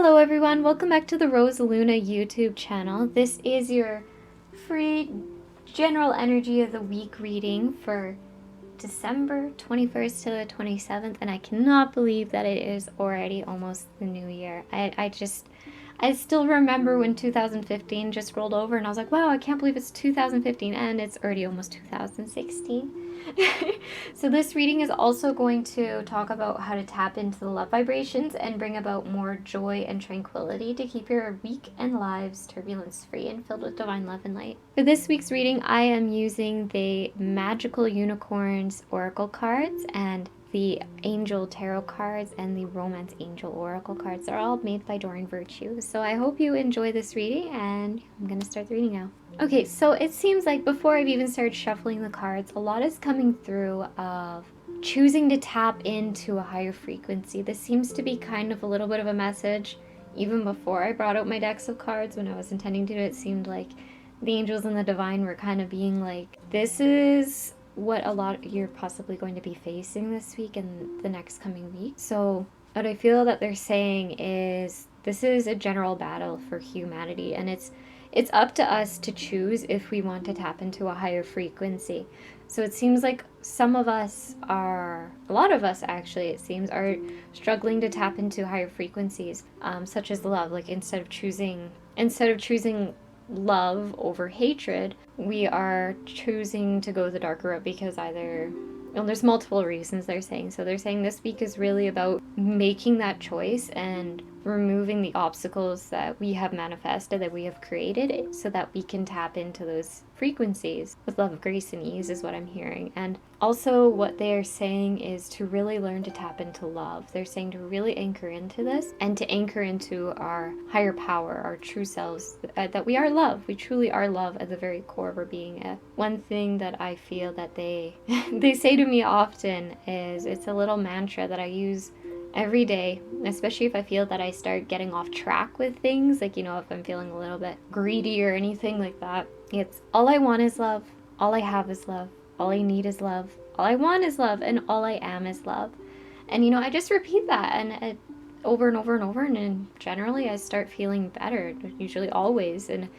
Hello everyone, welcome back to the Rose Luna YouTube channel. This is your free general energy of the week reading for December 21st to the 27th, and I cannot believe that it is already almost the new year. I still remember when 2015 just rolled over and I was like, wow, I can't believe it's 2015 and it's already almost 2016. So this reading is also going to talk about how to tap into the love vibrations and bring about more joy and tranquility to keep your week and lives turbulence-free and filled with divine love and light. For this week's reading, I am using the Magical Unicorns Oracle cards and the Angel Tarot cards and the Romance Angel Oracle cards. Are all made by Doreen Virtue. So I hope you enjoy this reading, and I'm going to start the reading now. Okay, so it seems like before I've even started shuffling the cards, a lot is coming through of choosing to tap into a higher frequency. This seems to be kind of a little bit of a message. Even before I brought out my decks of cards, when I was intending to do it, it seemed like the angels and the divine were kind of being like, this is what a lot you're possibly going to be facing this week and the next coming week. So what I feel that they're saying is this is a general battle for humanity, and it's up to us to choose if we want to tap into a higher frequency. So it seems like some of us are, a lot of us actually, it seems, are struggling to tap into higher frequencies, such as love. Like instead of choosing love over hatred, we are choosing to go the darker route because either, well, there's multiple reasons they're saying. So they're saying this week is really about making that choice and removing the obstacles that we have manifested, that we have created, so that we can tap into those frequencies with love, grace, and ease is what I'm hearing. And also what they're saying is to really learn to tap into love. They're saying to really anchor into this and to anchor into our higher power, our true selves, that we are love. We truly are love at the very core of our being. One thing that I feel that they they say to me often is, it's a little mantra that I use every day, especially if I feel that I start getting off track with things, like, if I'm feeling a little bit greedy or anything like that. It's all I want is love, all I have is love, all I need is love, all I want is love, and all I am is love. And I just repeat that and over and over and over, and then generally I start feeling better, usually always, and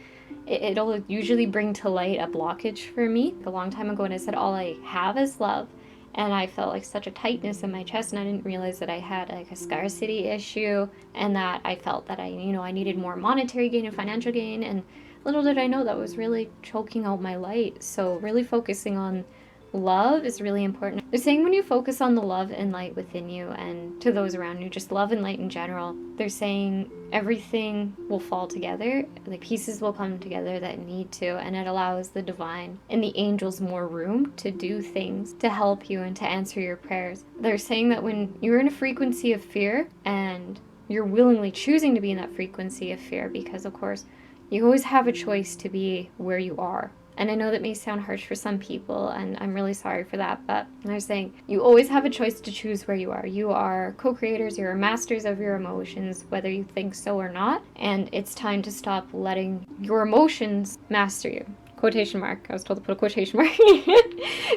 it'll usually bring to light a blockage for me. A long time ago when I said all I have is love, and I felt like such a tightness in my chest, and I didn't realize that I had like a scarcity issue, and that I felt that I needed more monetary gain and financial gain, and little did I know that was really choking out my light. So really focusing on love is really important. They're saying when you focus on the love and light within you and to those around you, just love and light in general, they're saying everything will fall together, the pieces will come together that need to, and it allows the divine and the angels more room to do things to help you and to answer your prayers. They're saying that when you're in a frequency of fear and you're willingly choosing to be in that frequency of fear, because of course you always have a choice to be where you are. And I know that may sound harsh for some people, and I'm really sorry for that, but they're saying you always have a choice to choose where you are. You are co-creators, you're masters of your emotions, whether you think so or not, and it's time to stop letting your emotions master you. Quotation mark. I was told to put a quotation mark.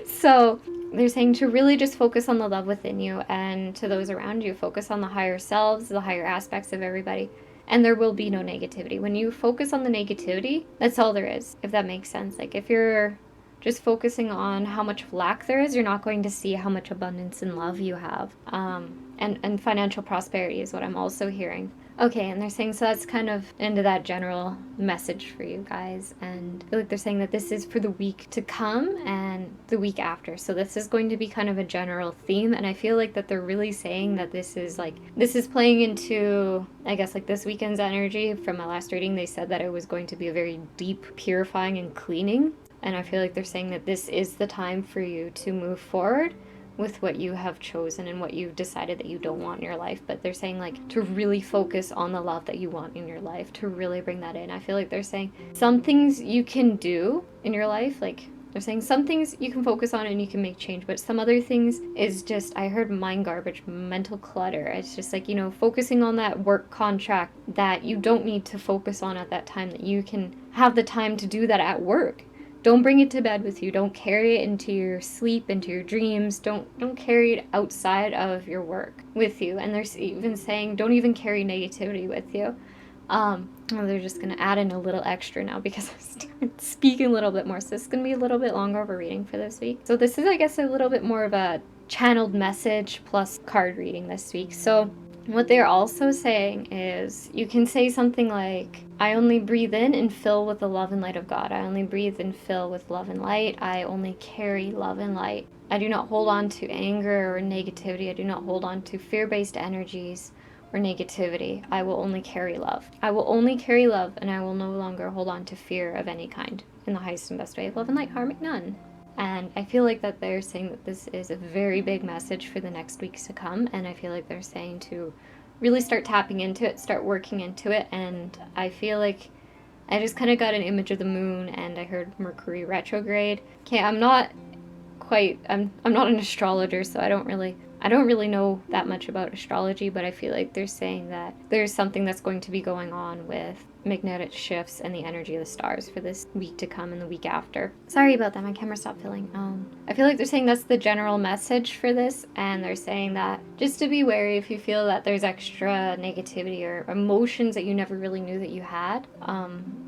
So they're saying to really just focus on the love within you, and to those around you, focus on the higher selves, the higher aspects of everybody. And there will be no negativity. When you focus on the negativity, that's all there is, if that makes sense. Like if you're just focusing on how much lack there is, you're not going to see how much abundance and love you have. And financial prosperity is what I'm also hearing. Okay, and they're saying, so that's kind of into that general message for you guys. And I feel like they're saying that this is for the week to come and the week after. So this is going to be kind of a general theme. And I feel like that they're really saying that this is playing into, I guess, like this weekend's energy. From my last reading, they said that it was going to be a very deep purifying and cleaning. And I feel like they're saying that this is the time for you to move forward with what you have chosen and what you've decided that you don't want in your life. But they're saying like to really focus on the love that you want in your life, to really bring that in. I feel like they're saying some things you can do in your life, like they're saying some things you can focus on and you can make change, but some other things is just, I heard mind garbage, mental clutter. It's just like, focusing on that work contract that you don't need to focus on at that time, that you can have the time to do that at work. Don't bring it to bed with you. Don't carry it into your sleep, into your dreams. Don't carry it outside of your work with you. And there's even saying don't even carry negativity with you. They're just going to add in a little extra now because I started speaking a little bit more. So this is going to be a little bit longer of a reading for this week. So this is, I guess, a little bit more of a channeled message plus card reading this week. So what they're also saying is you can say something like, I only breathe in and fill with the love and light of God. I only breathe and fill with love and light. I only carry love and light. I do not hold on to anger or negativity. I do not hold on to fear-based energies or negativity. I will only carry love. I will only carry love, and I will no longer hold on to fear of any kind. In the highest and best way of love and light, harmic none. And I feel like that they're saying that this is a very big message for the next weeks to come. And I feel like they're saying to really start tapping into it, start working into it. And I feel like I just kind of got an image of the moon and I heard Mercury retrograde. Okay, I'm not an astrologer, so I don't really know that much about astrology, but I feel like they're saying that there's something that's going to be going on with magnetic shifts and the energy of the stars for this week to come and the week after. Sorry about that, my camera stopped filling. I feel like they're saying that's the general message for this, and they're saying that just to be wary if you feel that there's extra negativity or emotions that you never really knew that you had,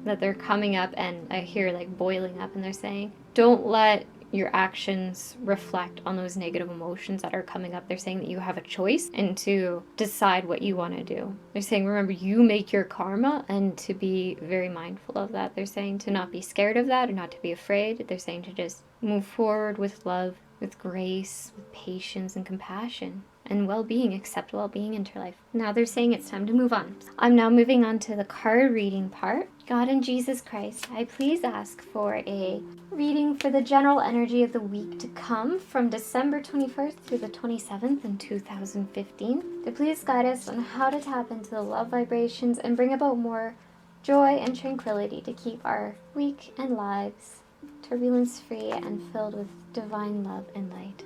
that they're coming up, and I hear like boiling up, and they're saying don't let your actions reflect on those negative emotions that are coming up. They're saying that you have a choice and to decide what you want to do. They're saying, remember, you make your karma, and to be very mindful of that. They're saying to not be scared of that or not to be afraid. They're saying to just move forward with love, with grace, with patience and compassion. And well-being, accept well-being into your life. Now they're saying it's time to move on. I'm now moving on to the card reading part. God and Jesus Christ, I please ask for a reading for the general energy of the week to come from December 21st through the 27th in 2015. To please guide us on how to tap into the love vibrations and bring about more joy and tranquility to keep our week and lives turbulence-free and filled with divine love and light.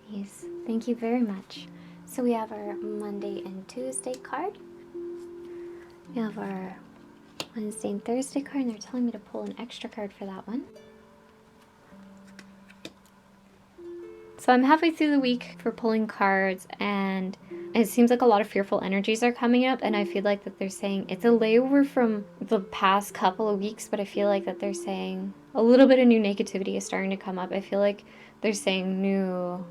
Yes, thank you very much. So we have our Monday and Tuesday card. We have our Wednesday and Thursday card, and they're telling me to pull an extra card for that one. So I'm halfway through the week for pulling cards, and it seems like a lot of fearful energies are coming up, and I feel like that they're saying it's a layover from the past couple of weeks, but I feel like that they're saying a little bit of new negativity is starting to come up. I feel like they're saying new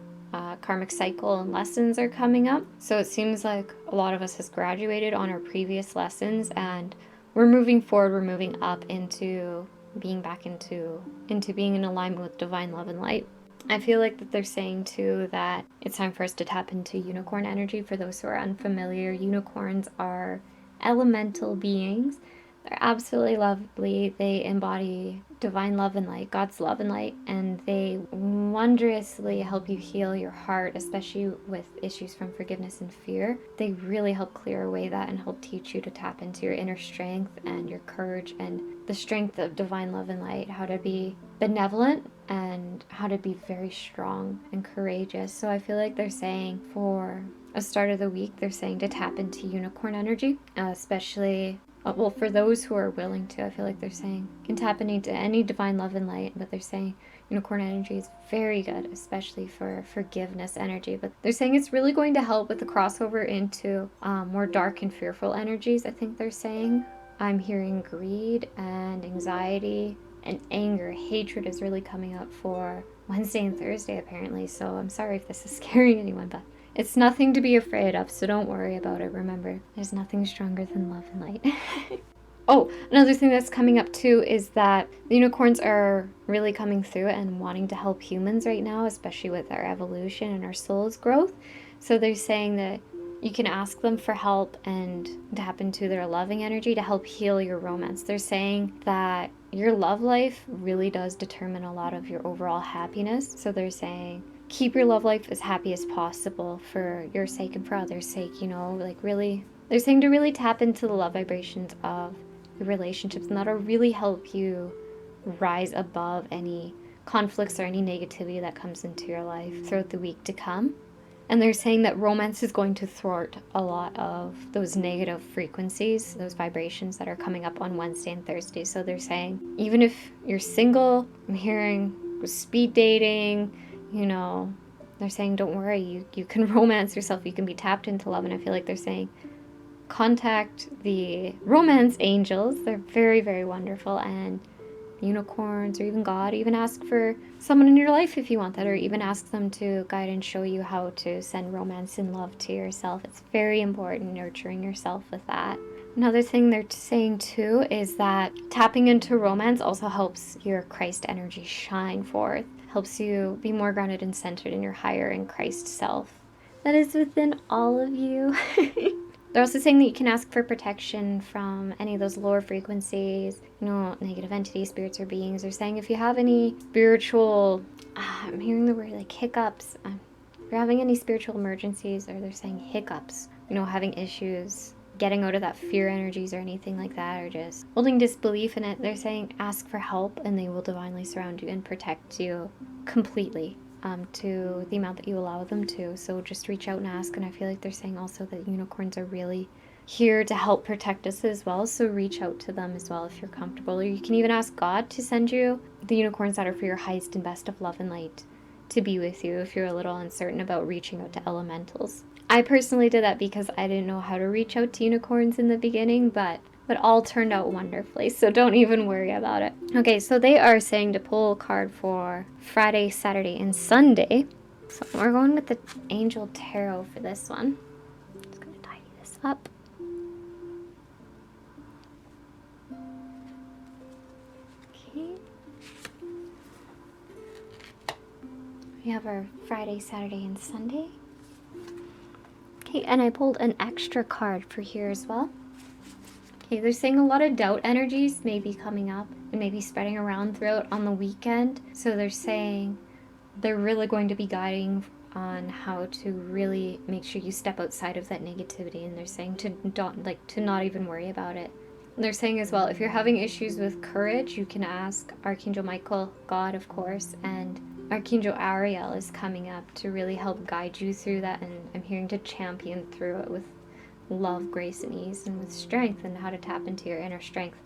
karmic cycle and lessons are coming up. So it seems like a lot of us has graduated on our previous lessons, and we're moving forward, we're moving up into being back into being in alignment with divine love and light. I feel like that they're saying too that it's time for us to tap into unicorn energy. For those who are unfamiliar, unicorns are elemental beings. They're absolutely lovely. They embody divine love and light, God's love and light, and they wondrously help you heal your heart, especially with issues from forgiveness and fear. They really help clear away that and help teach you to tap into your inner strength and your courage and the strength of divine love and light, how to be benevolent and how to be very strong and courageous. So I feel like they're saying for a start of the week, they're saying to tap into unicorn energy, especially well, for those who are willing to. I feel like they're saying can tap into any divine love and light, but they're saying unicorn energy is very good, especially for forgiveness energy. But they're saying it's really going to help with the crossover into more dark and fearful energies. I think they're saying I'm hearing greed and anxiety and anger. Hatred is really coming up for Wednesday and Thursday, apparently. So I'm sorry if this is scaring anyone, but it's nothing to be afraid of, so don't worry about it. Remember, there's nothing stronger than love and light. Oh, another thing that's coming up too is that the unicorns are really coming through and wanting to help humans right now, especially with our evolution and our soul's growth. So they're saying that you can ask them for help and tap into their loving energy to help heal your romance. They're saying that your love life really does determine a lot of your overall happiness. So they're saying keep your love life as happy as possible for your sake and for others' sake, you know, like really, they're saying to really tap into the love vibrations of your relationships, and that'll really help you rise above any conflicts or any negativity that comes into your life throughout the week to come. And they're saying that romance is going to thwart a lot of those negative frequencies, those vibrations that are coming up on Wednesday and Thursday. So they're saying, even if you're single, I'm hearing speed dating, you know, they're saying, don't worry, you can romance yourself, you can be tapped into love. And I feel like they're saying, contact the romance angels. They're very, very wonderful. And unicorns, or even God, even ask for someone in your life if you want that, or even ask them to guide and show you how to send romance and love to yourself. It's very important nurturing yourself with that. Another thing they're saying too is that tapping into romance also helps your Christ energy shine forth, helps you be more grounded and centered in your higher and Christ self that is within all of you. They're also saying that you can ask for protection from any of those lower frequencies, you know, negative entities, spirits, or beings. They're saying if you have any spiritual, I'm hearing the word like hiccups, if you're having any spiritual emergencies, or they're saying hiccups, you know, having issues, getting out of that fear energies or anything like that, or just holding disbelief in it, they're saying ask for help and they will divinely surround you and protect you completely. To the amount that you allow them to. So just reach out and ask. And I feel like they're saying also that unicorns are really here to help protect us as well. So reach out to them as well if you're comfortable. Or you can even ask God to send you the unicorns that are for your highest and best of love and light to be with you if you're a little uncertain about reaching out to elementals. I personally did that because I didn't know how to reach out to unicorns in the beginning, but all turned out wonderfully, so don't even worry about it. Okay, so they are saying to pull a card for Friday, Saturday, and Sunday. So we're going with the Angel Tarot for this one. Just gonna tidy this up. Okay. We have our Friday, Saturday, and Sunday. Okay, and I pulled an extra card for here as well. Okay, they're saying a lot of doubt energies may be coming up and maybe spreading around throughout on the weekend. So they're saying they're really going to be guiding on how to really make sure you step outside of that negativity. And they're saying to not even worry about it. And they're saying as well, if you're having issues with courage, you can ask Archangel Michael, God, of course, and Archangel Ariel is coming up to really help guide you through that. And I'm hearing to champion through it with love, grace, and ease, and with strength, and how to tap into your inner strength.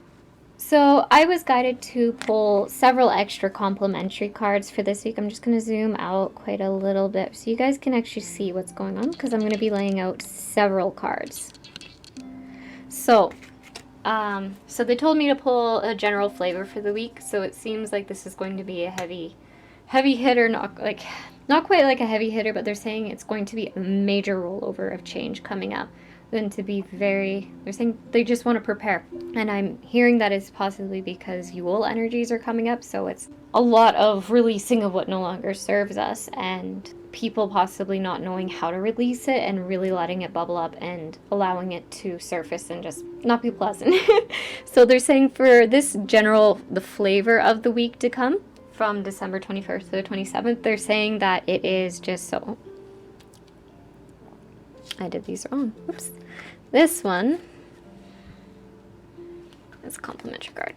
So I was guided to pull several extra complimentary cards for this week. I'm just going to zoom out quite a little bit so you guys can actually see what's going on, because I'm going to be laying out several cards. So they told me to pull a general flavor for the week, so it seems like this is going to be a heavy hitter, not quite like a heavy hitter, but they're saying it's going to be a major rollover of change coming up. Then to be they're saying they just want to prepare. And I'm hearing that is possibly because Yule energies are coming up, so it's a lot of releasing of what no longer serves us, and people possibly not knowing how to release it and really letting it bubble up and allowing it to surface and just not be pleasant. So they're saying for this the flavor of the week to come, from December 21st to the 27th, they're saying that it is just so... I did these wrong. Oops. This one is a complimentary card.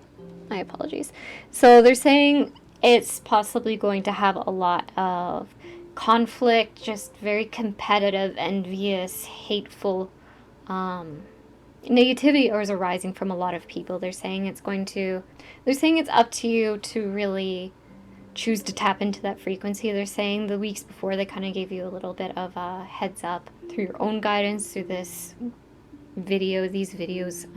My apologies. So they're saying it's possibly going to have a lot of conflict, just very competitive, envious, hateful negativity is arising from a lot of people. They're saying it's up to you to really choose to tap into that frequency. They're saying the weeks before they kind of gave you a little bit of a heads up through your own guidance, through these videos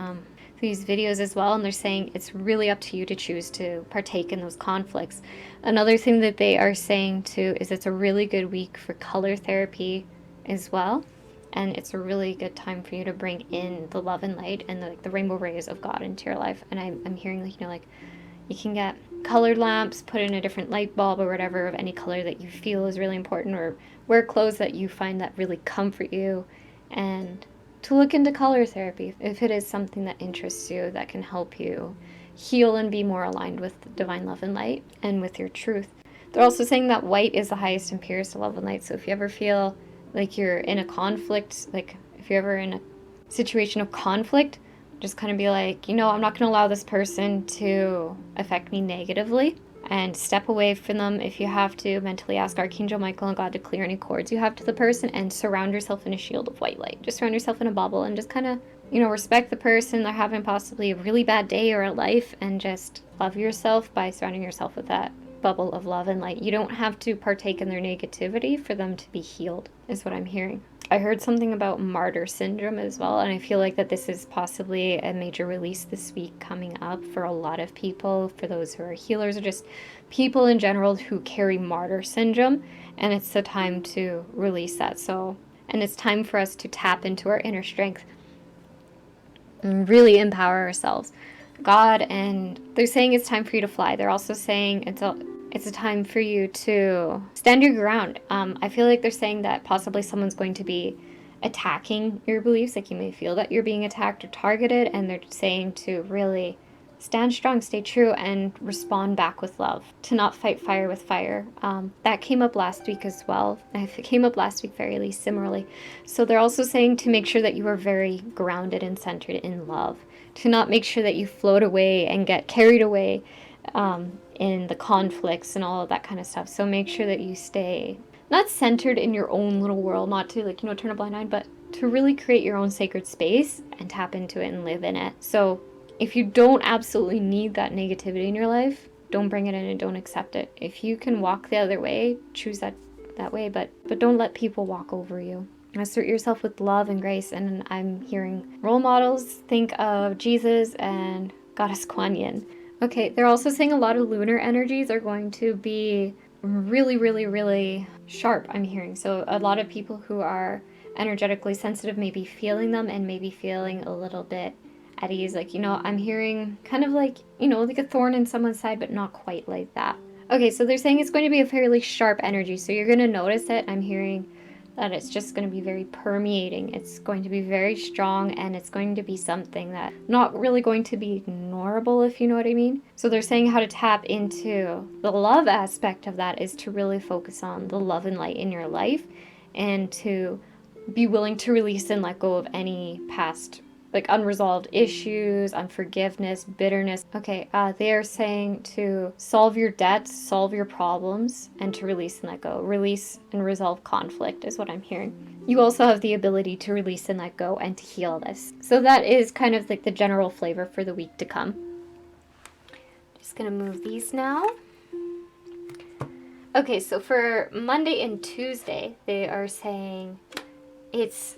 as well, and they're saying it's really up to you to choose to partake in those conflicts. Another thing that they are saying too is it's a really good week for color therapy as well, and it's a really good time for you to bring in the love and light and the rainbow rays of God into your life. And I'm hearing you can get colored lamps, put in a different light bulb or whatever of any color that you feel is really important, or wear clothes that you find that really comfort you, and to look into color therapy if it is something that interests you, that can help you heal and be more aligned with divine love and light and with your truth. They're also saying that white is the highest and purest love and light. So if you ever feel like you're in a conflict, like if you're ever in a situation of conflict, just kind of be like, I'm not going to allow this person to affect me negatively. and step away from them if you have to. Mentally ask Archangel Michael and God to clear any cords you have to the person, and surround yourself in a shield of white light. Just surround yourself in a bubble and just kind of, respect the person. They're having possibly a really bad day or a life, and just love yourself by surrounding yourself with that bubble of love and light. You don't have to partake in their negativity for them to be healed, is what I'm hearing. I heard something about martyr syndrome as well, and I feel like that this is possibly a major release this week coming up for a lot of people, for those who are healers or just people in general who carry martyr syndrome, and it's the time to release that. And it's time for us to tap into our inner strength and really empower ourselves. God, and they're saying it's time for you to fly. They're also saying it's a time for you to stand your ground. I feel like they're saying that possibly someone's going to be attacking your beliefs. Like, you may feel that you're being attacked or targeted, and they're saying to really stand strong, stay true, and respond back with love. To not fight fire with fire. That came up last week as well. It came up last week fairly similarly. So they're also saying to make sure that you are very grounded and centered in love. To not make sure that you float away and get carried away in the conflicts and all of that kind of stuff. So make sure that you stay not centered in your own little world, not to turn a blind eye, but to really create your own sacred space and tap into it and live in it. So if you don't absolutely need that negativity in your life, don't bring it in and don't accept it. If you can walk the other way, choose that way, but don't let people walk over you. Assert yourself with love and grace. And I'm hearing role models. Think of Jesus and Goddess Kuan Yin. Okay, they're also saying a lot of lunar energies are going to be really, really, really sharp, I'm hearing. So a lot of people who are energetically sensitive may be feeling them and maybe feeling a little bit at ease. Like, I'm hearing kind of like, like a thorn in someone's side, but not quite like that. Okay, so they're saying it's going to be a fairly sharp energy. So you're going to notice it. I'm hearing that it's just going to be very permeating. It's going to be very strong, and it's going to be something that not really going to be ignorable, if you know what I mean. So they're saying how to tap into the love aspect of that is to really focus on the love and light in your life, and to be willing to release and let go of any past unresolved issues, unforgiveness, bitterness. Okay, they are saying to solve your debts, solve your problems, and to release and let go. Release and resolve conflict is what I'm hearing. You also have the ability to release and let go and to heal this. So that is kind of like the general flavor for the week to come. Just gonna move these now. Okay, so for Monday and Tuesday, they are saying it's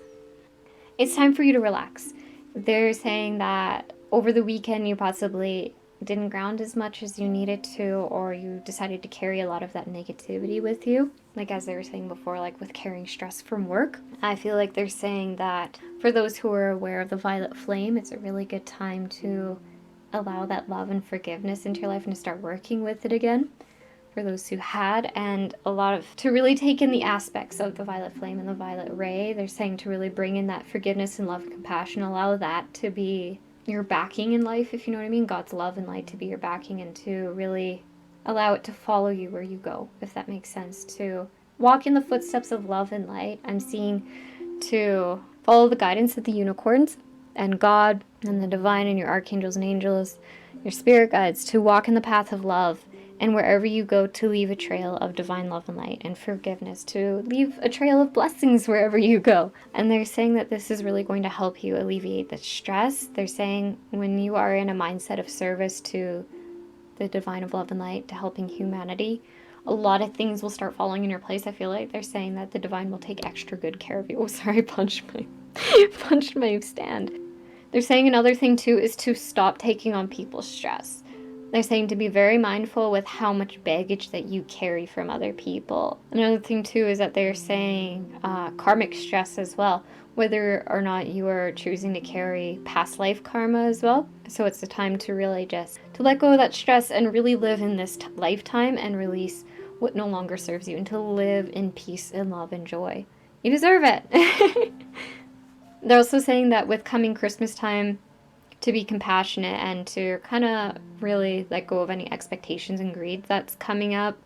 time for you to relax. They're saying that over the weekend you possibly didn't ground as much as you needed to, or you decided to carry a lot of that negativity with you. Like, as they were saying before, like with carrying stress from work. I feel like they're saying that for those who are aware of the violet flame, it's a really good time to allow that love and forgiveness into your life and to start working with it again. For those who had, and to really take in the aspects of the violet flame and the violet ray. They're saying to really bring in that forgiveness and love and compassion, allow that to be your backing in life, if you know what I mean. God's love and light to be your backing, and to really allow it to follow you where you go, if that makes sense. To walk in the footsteps of love and light. I'm seeing to follow the guidance of the unicorns and God and the divine and your archangels and angels, your spirit guides, to walk in the path of love. And wherever you go, to leave a trail of divine love and light and forgiveness, to leave a trail of blessings wherever you go. And they're saying that this is really going to help you alleviate the stress. They're saying when you are in a mindset of service to the divine of love and light, to helping humanity, a lot of things will start falling in your place. I feel like they're saying that the divine will take extra good care of you. Oh, sorry, I punched my stand. They're saying another thing too is to stop taking on people's stress. They're saying to be very mindful with how much baggage that you carry from other people. Another thing too is that they're saying karmic stress as well, whether or not you are choosing to carry past life karma as well. So it's the time to really just to let go of that stress and really live in this lifetime and release what no longer serves you, and to live in peace and love and joy. You deserve it. They're also saying that with coming Christmas time, to be compassionate and to kind of really let go of any expectations and greed that's coming up,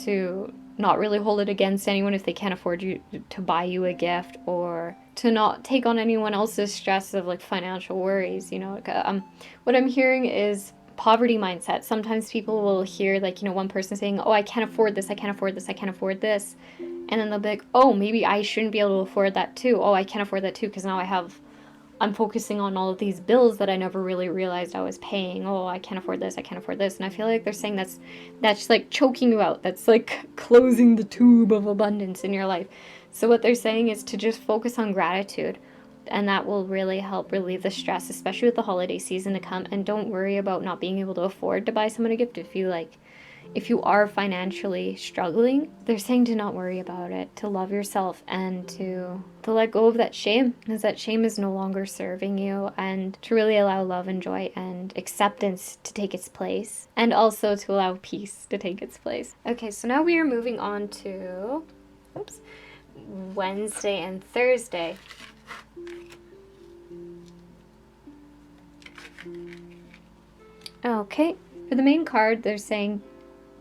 to not really hold it against anyone if they can't afford you to buy you a gift, or to not take on anyone else's stress of like financial worries. What I'm hearing is poverty mindset. Sometimes people will hear, like, one person saying, oh, I can't afford this, I can't afford this, I can't afford this. And then they'll be like, oh, maybe I shouldn't be able to afford that too. Oh, I can't afford that too because now I'm focusing on all of these bills that I never really realized I was paying. Oh, I can't afford this, I can't afford this. And I feel like they're saying that's like choking you out. That's like closing the tube of abundance in your life. So what they're saying is to just focus on gratitude. And that will really help relieve the stress, especially with the holiday season to come. And don't worry about not being able to afford to buy someone a gift. If you are financially struggling, they're saying to not worry about it, to love yourself and to let go of that shame, because that shame is no longer serving you, and to really allow love and joy and acceptance to take its place, and also to allow peace to take its place. Okay, so now we are moving on to Wednesday and Thursday. Okay, for the main card, they're saying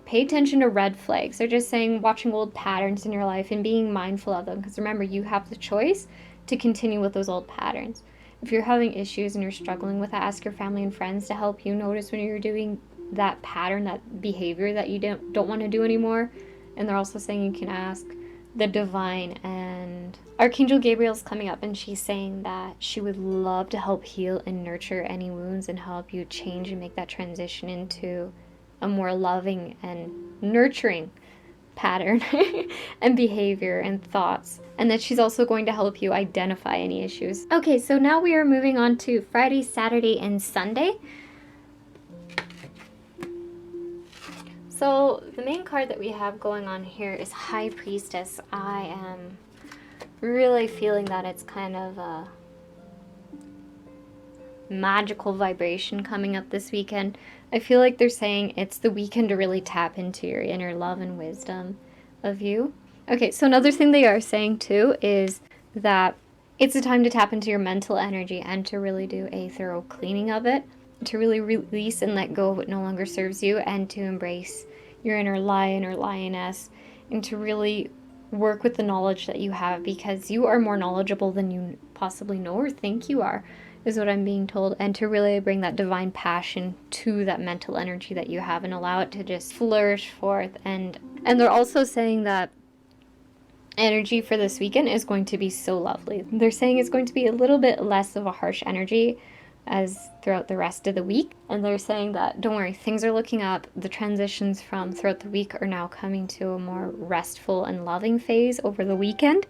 pay attention to red flags. They're just saying watching old patterns in your life and being mindful of them. Because remember, you have the choice to continue with those old patterns. If you're having issues and you're struggling with that, ask your family and friends to help you notice when you're doing that pattern, that behavior that you don't want to do anymore. And they're also saying you can ask the divine, and Archangel Gabriel's coming up, and she's saying that she would love to help heal and nurture any wounds and help you change and make that transition into a more loving and nurturing pattern and behavior and thoughts, and that she's also going to help you identify any issues. Okay, so now we are moving on to Friday, Saturday, and Sunday. So the main card that we have going on here is High Priestess. I am really feeling that it's kind of a magical vibration coming up this weekend. I feel like they're saying it's the weekend to really tap into your inner love and wisdom of you. Okay, so another thing they are saying too is that it's a time to tap into your mental energy and to really do a thorough cleaning of it, to really release and let go of what no longer serves you, and to embrace your inner lion or lioness, and to really work with the knowledge that you have, because you are more knowledgeable than you possibly know or think you are, is what I'm being told, and to really bring that divine passion to that mental energy that you have and allow it to just flourish forth. And they're also saying that energy for this weekend is going to be so lovely. They're saying it's going to be a little bit less of a harsh energy as throughout the rest of the week. And they're saying that, don't worry, things are looking up. The transitions from throughout the week are now coming to a more restful and loving phase over the weekend.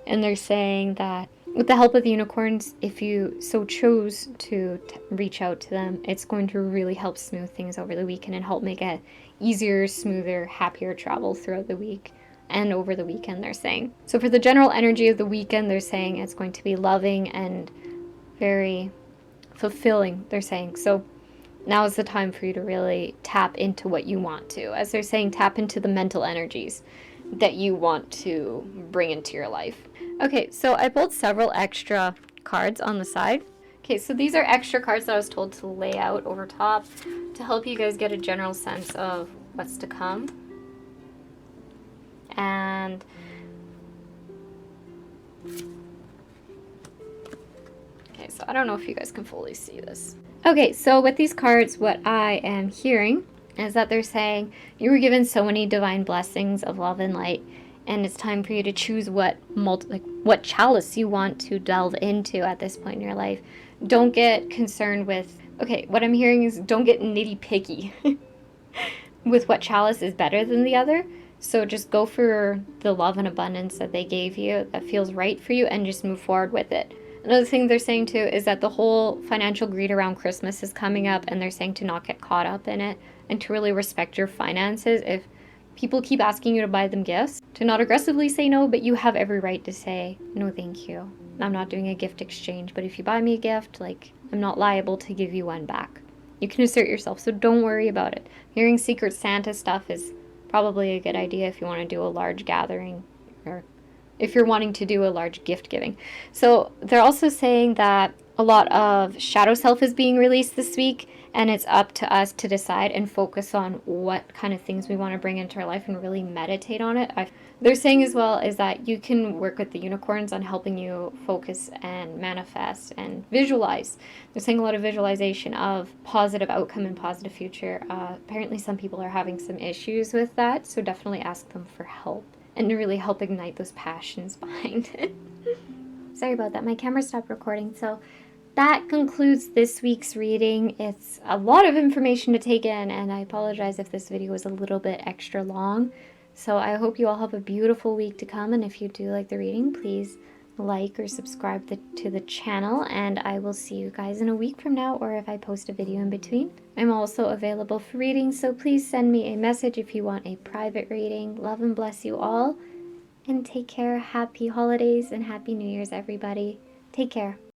And they're saying that with the help of the unicorns, if you so chose to reach out to them, it's going to really help smooth things over the weekend and help make it easier, smoother, happier travel throughout the week and over the weekend, they're saying. So for the general energy of the weekend, they're saying it's going to be loving and very fulfilling, they're saying. So now is the time for you to really tap into what you want to. As they're saying, tap into the mental energies that you want to bring into your life. Okay, so I pulled several extra cards on the side. Okay, so these are extra cards that I was told to lay out over top to help you guys get a general sense of what's to come. And okay, so I don't know if you guys can fully see this. Okay, so with these cards, what I am hearing is that they're saying you were given so many divine blessings of love and light, and it's time for you to choose what chalice you want to delve into at this point in your life. Don't get concerned with, okay, what I'm hearing is don't get nitty-picky with what chalice is better than the other. So just go for the love and abundance that they gave you, that feels right for you, and just move forward with it. Another thing they're saying too is that the whole financial greed around Christmas is coming up, and they're saying to not get caught up in it and to really respect your finances. If people keep asking you to buy them gifts, to not aggressively say no, but you have every right to say, no thank you, I'm not doing a gift exchange, but if you buy me a gift, I'm not liable to give you one back. You can assert yourself, so don't worry about it. Hearing Secret Santa stuff is probably a good idea if you want to do a large gathering, or if you're wanting to do a large gift giving. So they're also saying that a lot of shadow self is being released this week, And it's up to us to decide and focus on what kind of things we want to bring into our life and really meditate on it. They're saying as well is that you can work with the unicorns on helping you focus and manifest and visualize. They're saying a lot of visualization of positive outcome and positive future. Apparently some people are having some issues with that, so definitely ask them for help and to really help ignite those passions behind it. Sorry about that, my camera stopped recording. So that concludes this week's reading. It's a lot of information to take in, and I apologize if this video was a little bit extra long. So I hope you all have a beautiful week to come, and if you do like the reading, please like or subscribe to the channel, and I will see you guys in a week from now, or if I post a video in between. I'm also available for readings, so please send me a message if you want a private reading. Love and bless you all, and take care. Happy holidays and Happy New Year's, everybody. Take care.